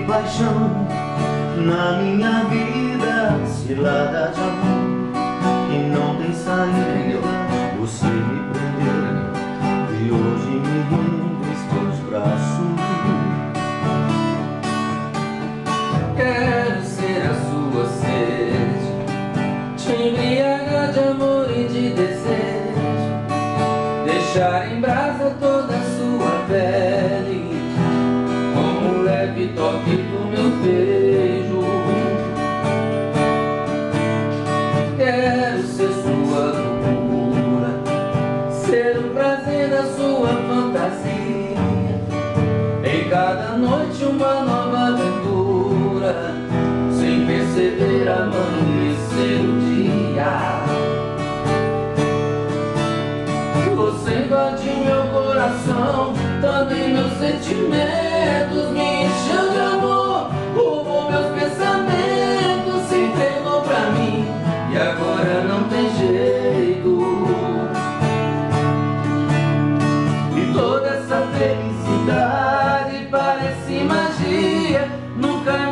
paixão na minha vida, cilada de amor que não tem saída. Você me prendeu e hoje me rendo em teus braços. Quero ser a sua sede, te embriagar de amor e de desejo, deixar em brasa toda a sua pele, como um leve toque do meu beijo. Quero ser sua loucura, ser o prazer da sua fantasia, em cada noite uma nova aventura, sem perceber amanhecer o dia. Você invadiu meu coração, também meus sentimentos, me encheu de amor, roubou meus pensamentos, se entregou pra mim e agora não tem jeito. E toda essa felicidade parece magia, nunca